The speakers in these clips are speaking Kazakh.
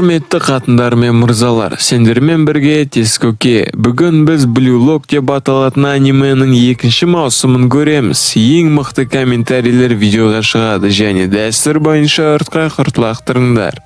Құрметті қатындар мен мырзалар, сендермен бірге Тескоке. Бүгін біз Blue Lock деп аталатын анименің екінші маусымын көреміз. Ең мықты комментарийлер видеоға шығады және дәстүр бойынша ұртқа құртлақтырыңдар.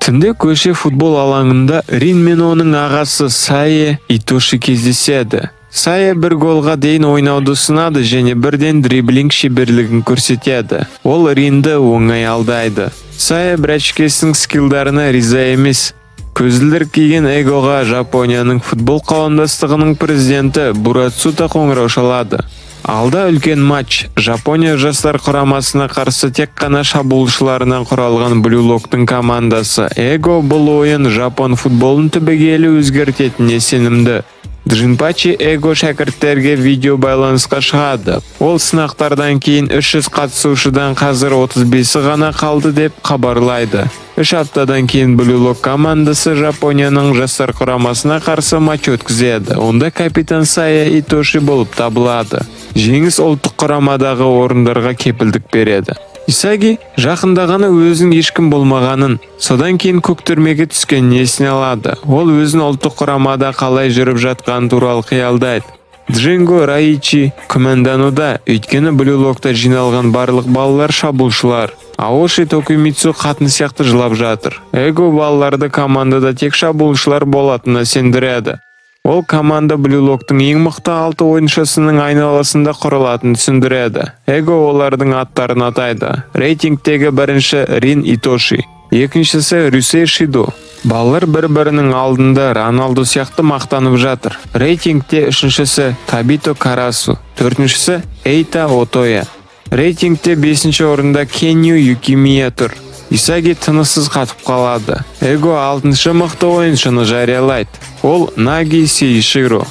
Түнде көше футбол алаңында Рин мен оның ағасы Сае Итоши кездеседі. Сая бір голға дейін ойнауды сынады және бірден дриблинг шеберлігін көрсетеді. Ол Ринді оңай алдайды. Сая брачкесінің скиллдарына риза емес. Көзілдір киген Эгоға Жапонияның футбол қауымдастығының президенті Бурацута қоңырау шалады. Алда үлкен матч. Жапония жастар құрамасына қарсы тек қана шабуылшыларынан құралған Blue Lock'тың командасы. Эго бұл ойын Жапон футболын түбегейлі өзгертетініне сенімді. Джинпачи Эго шәкірттерге видео байланысқа шығады. Ол сынақтардан кейін 300 қатысушыдан қазір 35-і ғана қалды деп хабарлайды. 3 аптадан кейін Blue Lock командасы Жапонияның жастар құрамасына қарсы матч өткізеді. Онда капитан Сая Итоши болып табылады. Жеңіс ұлттық құрамадағы орындарға кепілдік береді. Исаги жақында ғана өзінің ешкім болмағанын, содан кейін көк түрмеге түскенін есіне алады. Ол өзінің ұлттық құрамада қалай жүріп жатқаны туралы қиялдайды. Джинго Раичи күмәндануда, өйткені Blue Lock'та жиналған барлық балалар шабуылшылар. Аоши Токумитсу қатын сияқты жылап жатыр. Эго балаларды командада тек шабуылшылар болатынына сендіреді. Ол команда Blue Lock'тың ең мықты 6 ойыншысының айналасында құрылатынын түсіндіреді. Эго олардың аттарын атайды. Рейтингтегі бірінші Рин Итоши, екіншісі Рюсей Шидо. Балалар бір-бірінің алдында Роналду сияқты мақтанып жатыр. Рейтингте үшіншісі Табито Карасу, төртіншісі Эйта Отоя. Рейтингте 5-ші орында Кенью Юкимия тұр. Исаги тыныссыз қатып қалады. Эго 6-шы мықты ойыншыны жариялайды. Ол Наги Сейширо.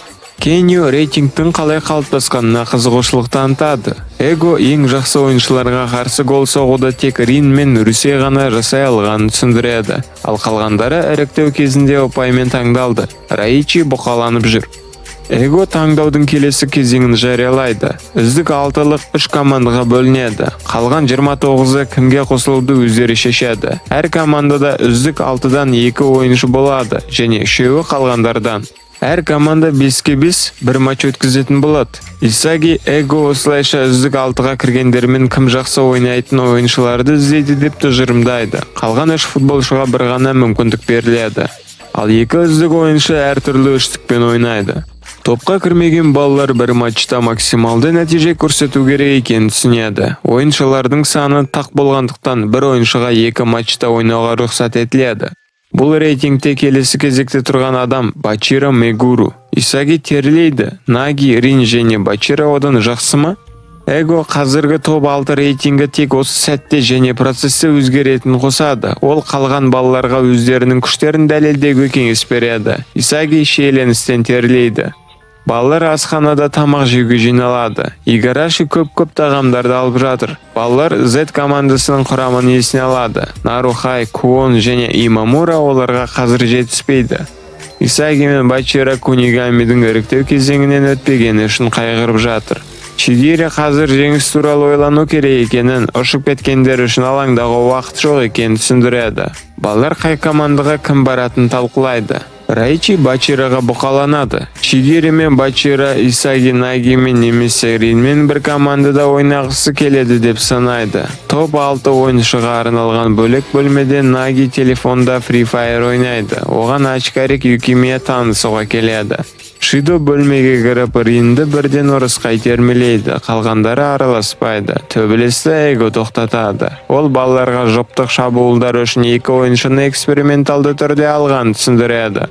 Кенью рейтингтің қалай қалыптасқанына қызығушылық танытады. Эго ең жақсы ойыншыларға қарсы гол соғуды тек Рин мен Рюсей ғана жасай алғанын түсіндіреді. Ал қалғандары іріктеу кезінде ұпаймен таңдалды. Раичи бұқаланып жүр. Эго таңдаудың келесі кезеңін жариялайды. Үздік 6-лық 3 командаға бөлінеді. Қалған 29-ы кімге қосылуды өздері шешеді. Әр командада үздік 6-дан 2 ойыншы болады және 3-і қалғандардан. Әр команда 5-5 бір матч өткізетін болады. Исаги Эго осылайша үздік 6-ға кіргендермен кім жақсы ойнайтын ойыншыларды іздейді деп тұжырымдайды. Қалған 3 футболшыға бір ғана мүмкіндік беріледі. Ал 2 үздік ойыншы әртүрлі үштікпен ойнайды. Топқа кірмеген балалар бір матчта максималды нәтиже көрсету керек екенін түсінеді. Ойыншылардың саны тақ болғандықтан бір ойыншыға 2 матчта ойнауға рұқсат етіледі. Бұл рейтингте келесі кезекте тұрған адам Бачиро Мегуру. Исаги терлейді. Наги, Рин және Бачиро одан жақсы ма? Эго қазіргі топ 6 рейтингі тек осы сәтте және процесте өзгеретін қосады. Ол қалған балаларға өздерінің күштерін дәлелдеуге кеңес береді. Исаги шиеленістен терлейді. Балалар асханада тамақ жеуге жиналады. Игараши көп тағамдарды алып жатыр. Балалар Z командасының құрамын есіне алады. Нарухай, Куон және Имамура оларға қазір жетіспейді. Исаги мен Бачиро Кунигамидің іріктеу кезеңінен өтпегені үшін қайғырып жатыр. Чигири қазір жеңіс туралы ойлану керек екенін, ұшып кеткендер үшін алаңдағы уақыт жоқ екенін түсіндіреді. Балалар қай командаға кім баратын талқылайды. Раичи Бачироға бұқаланады. Чигири мен Бачиро Исаги Наги мен немесе Ринмен бір командада ойнағысы келеді деп санайды. Топ 6 ойыншыға арналған бөлек бөлмеде Наги телефонда Free Fire ойнайды. Оған Ачкарик Юкимия танысуға келеді. Шидо бөлмеге кіріп Ринді бірден ұрысқа итермелейді. Қалғандары араласпайды. Төбелесті Эго тоқтатады. Ол балаларға жұптық шабуылдар үшін 2 ойыншыны эксперименталды түрде алған түсіндіреді.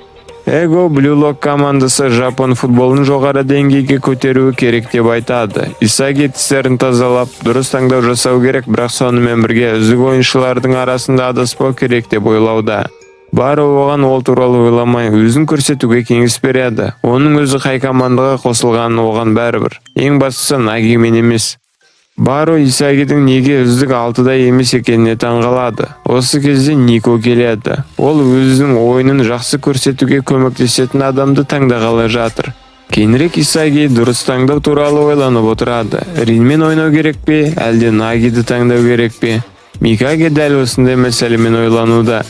Эго Blue Lock командасы Жапон футболын жоғары деңгейге көтеруі керек деп айтады. Исаги тістерін тазалап, дұрыс таңдау жасау керек, бірақ сонымен бірге үздік ойыншылардың арасында адаспау керек деп ойлауда. Бары оған ол туралы ойламай, өзін көрсетуге кеңес береді. Оның өзі қай командаға қосылғаны оған бәрібір. Ең бастысы Нагимен емес. Баро Исагидің неге үздік 6-да емес екеніне таңғалады. Осы кезде Нико келеді. Ол өзінің ойынын жақсы көрсетуге көмектесетін адамды таңдағалы жатыр. Кейінірек Исаги дұрыс таңдау туралы ойланып отырады. Ринмен ойнау керек пе, әлде Нагиді таңдау керек пе? Микаге дәл осындай мәселемен ойлануда.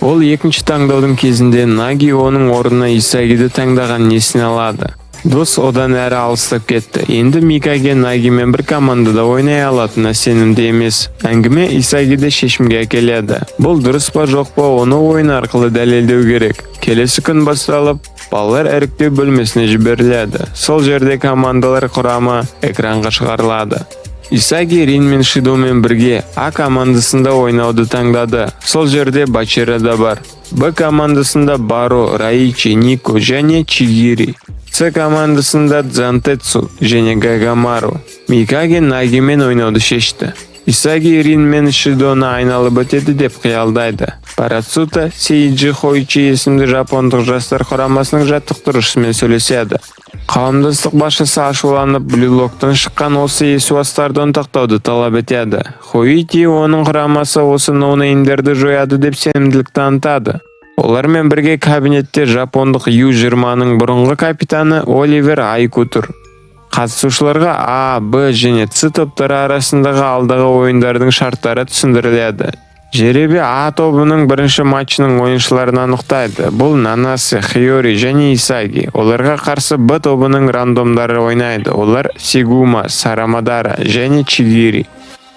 Ол екінші таңдаудың кезінде Наги оның орнына Исагиді таңдаған несіне алады. Дос одан әрі алыстап кетті. Енді Микаге Нагимен бір командада ойнай алатынына сенімді емес. Әңгіме Исагиді шешімге әкеледі. Бұл дұрыс па жоқ па, оны ойын арқылы дәлелдеу керек. Келесі күн басталып, балалар іріктеу бөлмесіне жіберіледі. Сол жерде командалар құрамы экранға шығарылады. Исаги Рин мен Шидомен бірге А командасында ойнауды таңдады. Сол жерде Бачира да бар. Б командасында Баро, Раичи, Нико және Чигири. С командасында Дзантетсу және Гагамару. Микаге Нагимен ойнауды шешті. Исаги Рин мен Шидоны айналып өтеді деп қиялдайды. Парацута Сейджи Хойчи есімді жапондық жастар құрамасының жаттықтырушысымен сөйлеседі. Қауымдастық басшысы ашуланып, Блюлоктан шыққан осы есуастарды ұнтақтауды талап етеді. Хойти оның құрамасы осы ноунеймдерді жояды деп сенімділік танытады. Олармен бірге кабинетте жапондық Ю-20-ның бұрынғы капитаны Оливер Айку тұр. Қатысушыларға А, Б және С топтары арасындағы алдағы ойындардың шарттары түсіндіріледі. Жеребе А тобының бірінші матчының ойыншыларын анықтайды. Бұл Нанасе, Хиори және Исаги. Оларға қарсы Б тобының рандомдары ойнайды. Олар Сигума, Сарамадара және Чигири.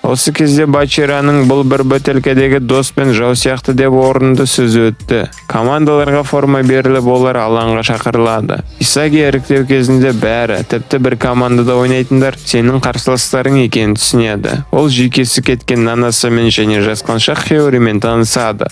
Осы кезде Бачираның бұл бір бөтелкедегі дос пен жау сияқты деп орынды сөз өтті. Командаларға форма беріліп, олар алаңға шақырылады. Исаги іріктеу кезінде бәрі, тіпті бір командада ойнайтындар сенің қарсыластарың екенін түсінеді. Ол жүйкесі кеткен Нанасамен және жасқаншақ Хиоримен танысады.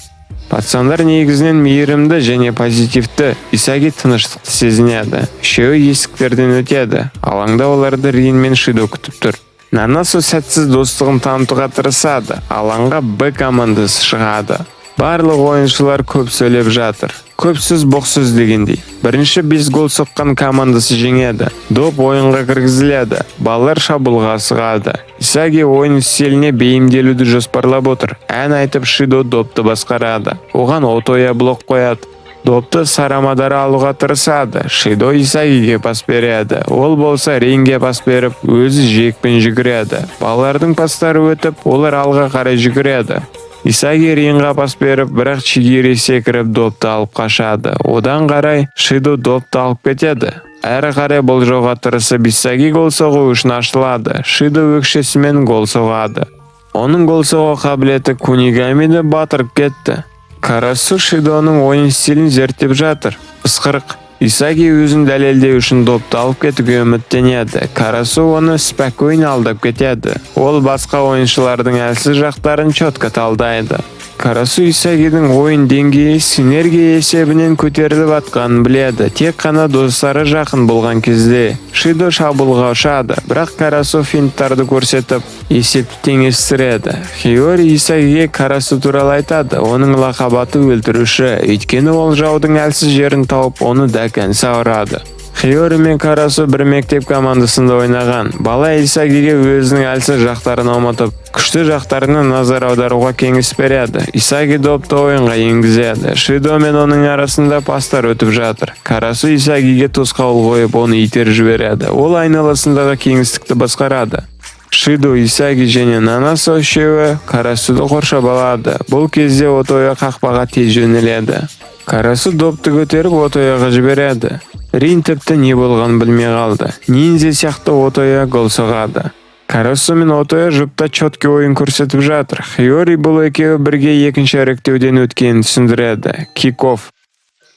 Пацандар негізінен мейірімді және позитивті. Исаги тыныштықты сезінеді. Үшеуі есіктерден өтеді. Алаңда оларды Рин мен Шидо күтіп тұр. Нанасу сәтсіз достығын танытуға тырысады. Алаңға Б командасы шығады. Барлық ойыншылар көп сөйлеп жатыр. Көп сөз боқ сөз дегендей. Бірінші 5 гол соққан командасы жеңеді. Доп ойынға кіргізіледі. Балалар шабуылға асығады. Исаги ойын стиліне бейімделуді жоспарлап отыр. Ән айтып Шидо допты басқарады. Оған Отоя блок қояды. Допты Сарамадара алуға тырысады. Шидо Исагиге пас береді. Ол болса Ринге пас беріп, өзі жекпен жүгіреді. Балалардың пастары өтіп, олар алға қарай жүгіреді. Исаги Ринға пас беріп, бірақ Чигири секіріп допты алып қашады. Одан қарай Шидо допты алып кетеді. Әрі қарай болжауға тырысып, Исаги гол соғу үшін ашылады. Шидо өкшесімен гол соғады. Оның гол соғу қабілеті Кунигамиді батырып кетті. Карасу Шидоның ойын стилін зерттеп жатыр. Ысқырық. Исаги өзін дәлелдеу үшін допты алып кетуге үміттенеді. Карасу оны спокойно алдап кетеді. Ол басқа ойыншылардың әлсіз жақтарын четко талдайды. Карасу Исагидің ойын деңгейі синергия есебінен көтеріліп атқанын біледі. Тек қана достары жақын болған кезде Шидо шабуылға ұшады, бірақ Карасу финттарды көрсетіп, есепті теңестіреді. Хиори Исагиге Карасу туралы айтады. Оның лақабаты өлтіруші, өйткені ол жаудың әлсіз жерін тауып, оны дәкән сауырады. Хиори мен Карасу бір мектеп командасында ойнаған. Бала Исагиге өзінің әлсіз жақтарын ұмытып, күшті жақтарына назар аударуға кеңес береді. Исаги допты ойынға енгізеді. Шидо мен оның арасында пастар өтіп жатыр. Карасу Исагиге тосқауыл қойып, оны итеріп жібереді. Ол айналасындағы кеңістікті басқарады. Шидо, Исаги және Нанасу үшеуі Карасуды қоршап алады. Бұл кезде Отоя қақпаға тез жөнеледі. Карасу допты көтеріп Отояға жібереді. Рин тіпті не болған білмей қалды. Ниндзя сияқты Отоя гол соғады. Карасу мен Отоя жұпта четкі ойын көрсетіп жатыр. Хиори бұл екеуі бірге екінші іріктеуден өткенін түсіндіреді. Кикофф.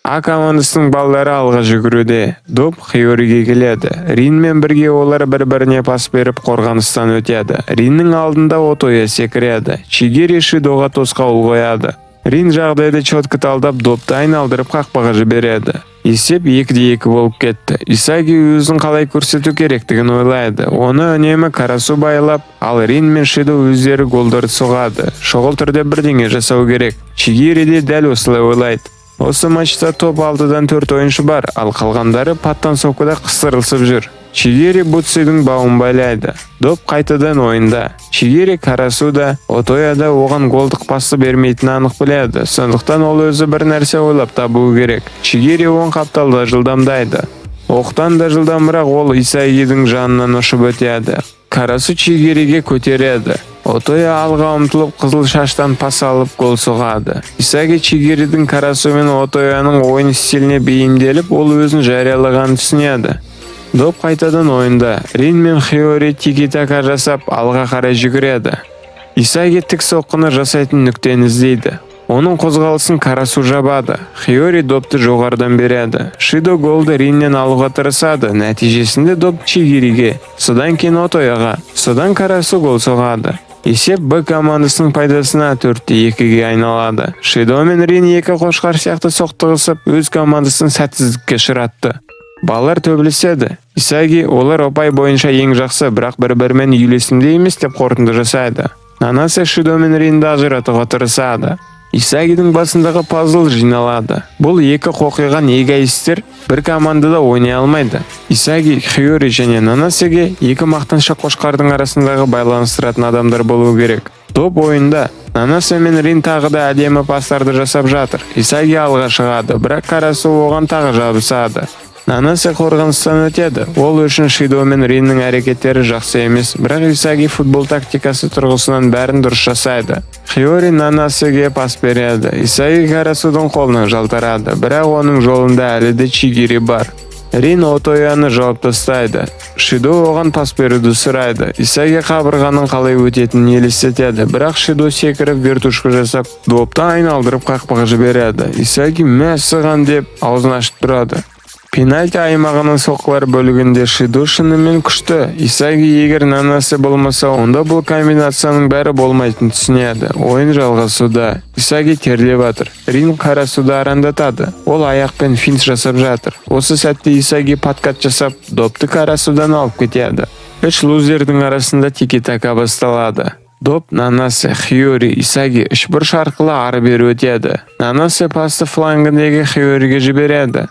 А командасының балалары алға жүгіруде. Доп Хиориге келеді. Ринмен бірге олар бір-біріне пас беріп қорғаныстан өтеді. Риннің алдында Отоя секіреді. Чигири Шидоға тосқауыл қояды. Рин жағдайды четкі талдап, допты айналдырып қақпаға жібереді. Есеп 2-2 болып кетті. Исаги өзін қалай көрсету керектігін ойлайды. Оны үнемі Карасу байлап, ал Рин мен Шидо өздері голдарды соғады. Шұғыл түрде бірдеңе жасау керек. Чигири де дәл осылай ойлайды. Осы матчта топ 6-дан 4 ойыншы бар, ал қалғандары подтанцовкада қыстырылсып жүр. Чигири Бутсидің бауын байлайды. Доп қайтадан ойында. Чигири Карасуда, Отояда оған голдық пасты бермейтін анық біледі. Сондықтан ол өзі бір нәрсе ойлап табуы керек. Чигири оң қапталда жылдамдайды. Оқтан да жылдамырақ ол Исагидің жанынан ұшып өтеді. Карасу Чигириге көтереді. Отоя алға ұмтылып қызыл шаштан пас алып гол соғады. Исаги Чигиридің Карасу мен Отояның ойын стиліне бейімделіп, ол өзін жариялаған түсінеді. Доп қайтадан ойында. Рин мен Хиори тики-така жасап алға қарай жүгіреді. Исаги тік соққыны жасайтын нүктені іздейді. Оның қозғалысын Карасу жабады. Хиори допты жоғардан береді. Шидо голды Риннен алуға тырысады. Нәтижесінде доп Чигириге, содан кейін Отояға, содан Карасу гол соғады. Есеп Б командасының пайдасына 4-2-ге айналады. Шидо мен Рин екі қошқар сияқты соқтығысып, өз командасын сәтсіздікке ұшыратты. Балалар төбелеседі. Исаги олар ұпай бойынша ең жақсы, бірақ бір-бірімен үйлесімді емес деп қорытынды жасайды. Нанасе Шидо мен Ринді ажыратуға тырысады. Исагидің басындағы пазл жиналады. Бұл екі қоқиған эгоисттер бір командада ойнай алмайды. Исаги, Хиори және Нанасеге екі мақтаншақ қошқардың арасындағы байланыстыратын адамдар болу керек. Топ ойында Нанасе мен Рин тағы да әдемі пастарды жасап жатыр. Исаги алға шығады, бірақ Карасу оған тағы жабысады. Нанасе қорғаныстан өтеді. Ол үшін Шидо мен Риннің әрекеттері жақсы емес, бірақ Исаги футбол тактикасы тұрғысынан бәрін дұрыс жасайды. Хиори Нанасеге пас береді. Исаги Карасудың қолынан жалтарады, бірақ оның жолында әлі де Чигири бар. Рин Отояны жауып тастайды. Шидо оған пас беруді сұрайды. Исаги қабырғаның қалай өтетінін елестетеді, бірақ Шидо секіріп вертушка жасап, допты айналдырып қақпаға жібереді. Исаги мәссіған деп аузын ашып тұрады. Пенальти аймағының соққылар бөлігінде Шидо шынымен күшті. Исаги егер Нанасе болмаса, онда бұл комбинацияның бәрі болмайтын түсінеді. Ойын жалғасуда. Исаги терлеп жатыр. Рин Карасуды арандатады. Ол аяқпен финт жасап жатыр. Осы сәтте Исаги подкат жасап, допты Карасудан алып кетеді. Үш лузердің арасында тики-така басталады. Доп Нанасе, Хиори, Исаги үшбұрыш арқылы ары-бері өтеді. Нанасе пасты флангіндегі Хиориге жібереді.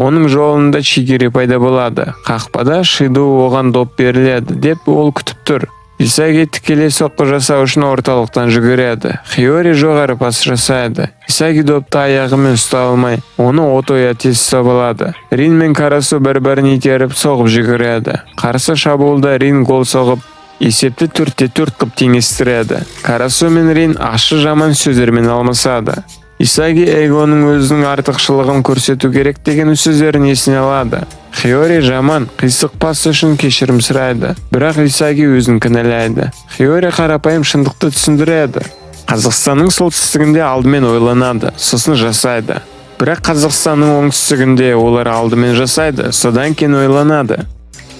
Оның жолында Чигири пайда болады. Қақпада Шидо оған доп беріледі деп ол күтіп тұр. Исаги тікелей соққы жасау үшін орталықтан жүгіреді. Хиори жоғары пас жасайды. Исаги допты аяғымен ұстай алмай, оны Отоя тез сабылады. Рин мен Карасу бір-бірін итеріп соғып жүгіреді. Қарсы шабуылда Рин гол соғып, есепті 4-4 қып теңестіреді. Карасу мен Рин ашы жаман сөздермен алмасады. Исаги эгоның өзінің артықшылығын көрсету керек деген сөздерін есіне алады. Хиори жаман, қисық пас үшін кешірім сұрайды, бірақ Исаги өзін кінәлайды. Хиори қарапайым шындықты түсіндіреді. Қазақстанның солтүстігінде алдымен ойланады, сосын жасайды. Бірақ Қазақстанның оңтүстігінде олар алдымен жасайды, содан кейін ойланады.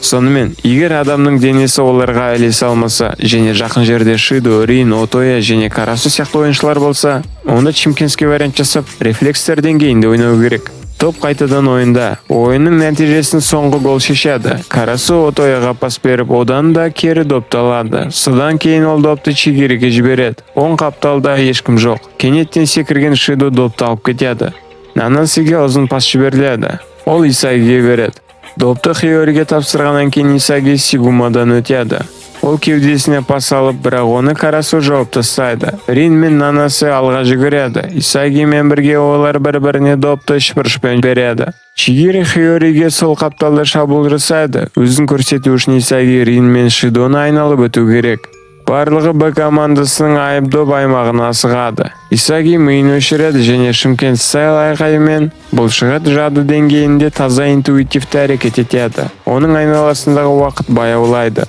Сонымен, егер адамның денесі оларға ілесе алмаса, және жақын жерде Шидо, Рин, Отоя және Карасу сияқты ойыншылар болса, онда чемпионский вариант жасап, рефлекстер деңгейінде ойнау керек. Топ қайтадан ойында. Ойынның нәтижесін соңғы гол шешеді. Карасу Отояға пас беріп, одан да кері допты алады. Содан кейін ол допты Чигириге жібереді. Оң қапталда ешкім жоқ. Кенеттен секірген Шидо допты алып кетеді. Нанасеге ұзын пас жіберіледі. Ол Исагиге береді. Допты Хиориге тапсырғаннан кейін Исаги Сигумадан өтеді. Ол кеудесіне пас алып, бірақ оны Карасу жауып тастайды. Рин мен Нанасе алға жүгіреді. Исаги мен бірге олар бір-біріне допты үшбұрышпен береді. Чигири Хиориге сол қапталда шабуыл жасайды. Өзін көрсету үшін Исаги Рин мен Шидоны айналып өту керек. Барлығы Б командасының айып-доп аймағына асығады. Исаги миын өшіреді және Шымкент стайл айқайымен бұлшығат жады деңгейінде таза интуитивті әрекет етеді. Оның айналасындағы уақыт баяулайды.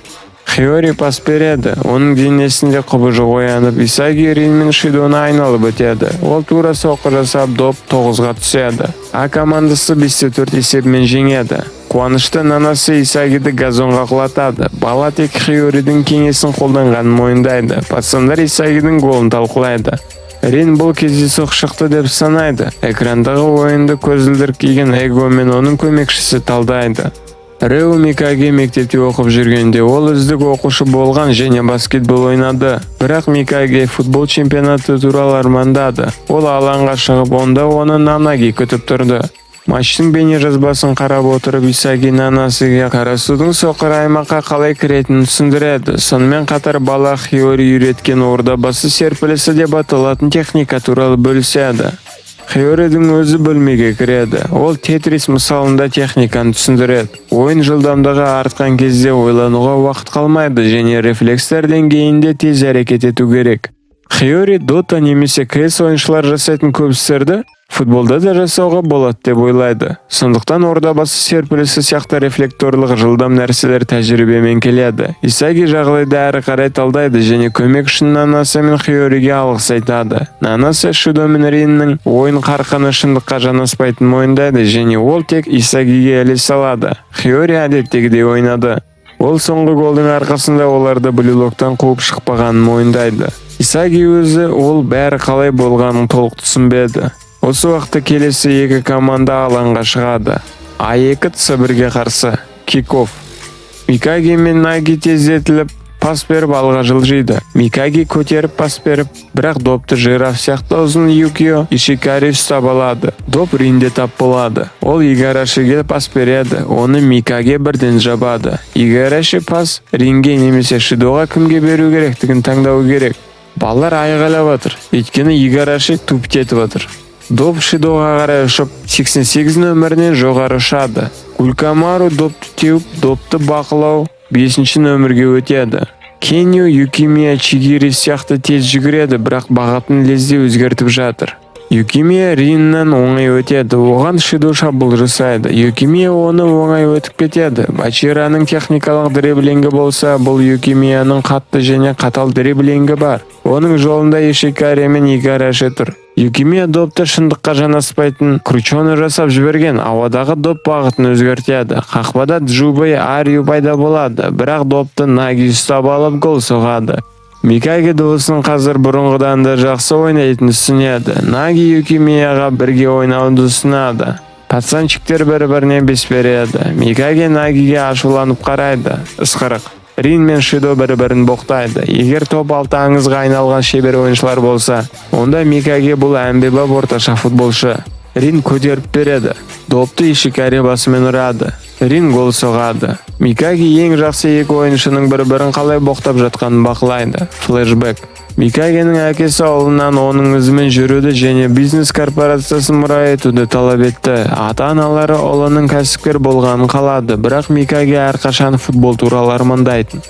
Хиори пас береді. Оның денесінде құбыжық оянып, Исаги Рин мен Шидоны айналып өтеді. Ол тура соққы жасап, доп 9-ға түседі. А командасы 5-4 есебімен жеңеді. Қуанышты Нанасе Исагиді газонға құлатады. Бала тек Хиоридің кеңесін қолданғанын мойындайды. Пацандар Исагидің голын талқылайды. Рин бұл кездейсоқ шықты деп санайды. Экрандағы ойынды көзілдірік киген Эго мен оның көмекшісі талдайды. Реу Микаге мектепте оқып жүргенде ол үздік оқушы болған және баскетбол ойнады. Бірақ Микаге футбол чемпионаты туралы армандады. Ол алаңға шығып, онда оны Нанаги күтіп тұрды. Матчтың бейне жазбасын қарап отырып, Исаги Нанасеге Карасудың соқыр аймаққа қалай кіретінін түсіндіреді. Сонымен қатар бала Хиори үйреткен орда басы серпілісі деп аталатын техника туралы бөліседі. Хиоридің өзі бөлмеге кіреді. Ол Тетрис мысалында техниканы түсіндіреді. Ойын жылдамдығы артқан кезде ойлануға уақыт қалмайды және рефлекстер деңгейінде тез әрекет ету керек. Хиори Dota немесе CS ойыншылар жасайтын көп істерді футболда да жасауға болады деп ойлайды. Сондықтан ордабасы серпілісі сияқты рефлекторлық жылдам нәрселер тәжірибемен келеді. Исаги жағдайды әрі қарай талдайды және көмек үшін Нанаса мен Хиориге алғыс айтады. Нанаса Шидо мен Риннің ойын қарқыны шындыққа жанаспайтын мойындайды және ол тек Исагиге ілесе салады. Хиори әдеттегідей ойнады. Ол соңғы голдың арқасында оларды блюлоктан қуып шықпағанын мойындайды. Исаги өзі ол бәрі қалай болғанын толық түсінбеді. Осы уақытта келесі екі команда алаңға шығады. А2 Ц1-ге қарсы кик-офф. Микаги мен Наги тездетіліп пас беріп алға жылжиды. Микаги көтеріп пас беріп, бірақ допты жираф сияқты ұзын Юкио Ишикари ұстап алады. Доп Ринде тап болады. Ол Игарашиге пас береді. Оны Микаги бірден жабады. Игараши пас Ринге немесе Шидоға кімге беру керектігін таңдау керек. Балалар айғайлап отыр, өйткені Игараши туптетіп отыр. Доп Шидоға қарай ұшып 88 нөмірінен жоғары ұшады. Гулькамару допты теуіп, допты бақылау 5 нөмірге өтеді. Кенью Юкимия Чигири сияқты тез жүгіреді, бірақ бағытын лезде өзгертіп жатыр. Юкимия Риннан оңай өтеді, оған Шидо шабуыл жасайды. Юкимия оны оңай өтіп кетеді. Бачираның техникалық дриблингі болса, бұл Юкимияның қатты және қатал дриблингі бар. Оның жолында Ишикари мен Игараши тұр. Юкимия допты шындыққа жанаспайтын кручоны жасап жіберген, ауадағы доп бағытын өзгертеді. Қақпада Джубай Арию пайда болады, бірақ допты Наги ұстап алып гол соғады. Микаги дұлысын қазір бұрынғыдан да жақсы ойнайтын түсінеді. Наги Юкимияға бірге ойнауды ұсынады. Пацанчиктер бір-біріне бес береді. Микаги Нагиге ашуланып қарайды. Ысқырық. Рин мен Шидо бір-бірін боқтайды. Егер топ алты аңызға айналған шебер ойыншылар болса, онда Микаги бұл әмбебап орташа футболшы. Рин көтеріп береді. Допты Ишикари басымен ұрады. Рин гол соғады. Микаги ең жақсы екі ойыншының бір-бірін қалай боқтап жатқанын бақылайды. Флешбэк. Микагенің әкесі ұлынан оның ізімен жүруді және бизнес корпорациясын мұра етуді талап етті. Ата-аналары ұлының кәсіпкер болғанын қалады, бірақ Микаги әрқашан футбол туралы армандайтын.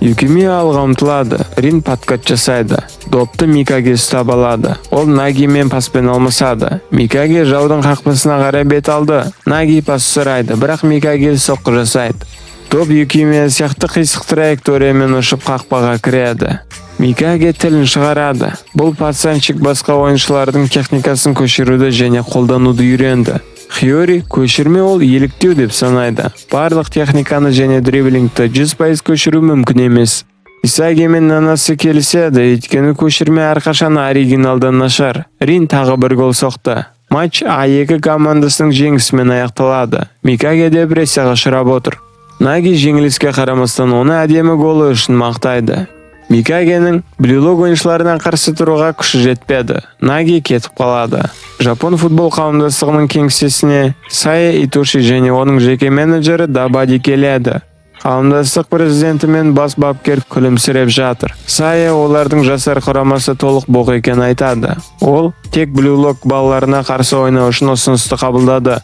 Юкимия алға ұмтылады. Рин подкат жасайды. Допты Микаги ұстап алады. Ол Наги мен паспен алмасады. Микаги жаудың қақпасына қарай бет алды. Наги пас сұрайды, бірақ Микаги соққы жасайды. Доп Юкимия сияқты қисық траекториямен ұшып қақпаға кіреді. Микаги тілін шығарады. Бұл пацанчик басқа ойыншылардың техникасын көшіруді және қолдануды үйренді. Хиори көшірме ол еліктеу деп санайды. Барлық техниканы және дриблингті 100% көшіру мүмкін емес. Исаги мен Нанасы келіседі, өйткені көшірме әрқашан оригиналдан нашар. Рин тағы бір гол соқты. Матч А2 командасының жеңісімен аяқталады. Микаги депрессияға ұшырап отыр. Наги жеңіліске қарамастан оны әдемі голы үшін мақтайды. Микагенің блюлог ойыншыларынан қарсы тұруға күші жетпеді. Наги кетіп қалады. Жапон футбол қауымдастығының кеңсесіне Сая Итоши және оның жеке менеджері Дабади келеді. Қауымдастық президенті мен бас бапкер күлімсіреп жатыр. Сая олардың жасар құрамасы толық боқ екенін айтады. Ол тек блюлог балаларына қарсы ойнау үшін ұсынысты қабылдады.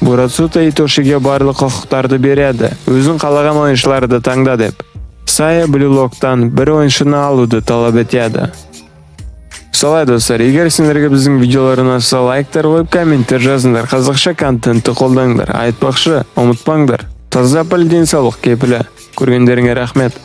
Бурацута Итошиге барлық құқықтарды береді. Өзін қалаған ойыншыларды таңда деп. Сая блюлогтан бір ойыншыны алуды талап етеді. Солай достар, егер сендерге біздің видеолар ұнаса, лайктар қойып, комменттер жазыңдар, қазақша контентті қолдаңдар. Айтпақшы, ұмытпаңдар. Таза піл денсаулық кепілі. Көргендеріңе рахмет.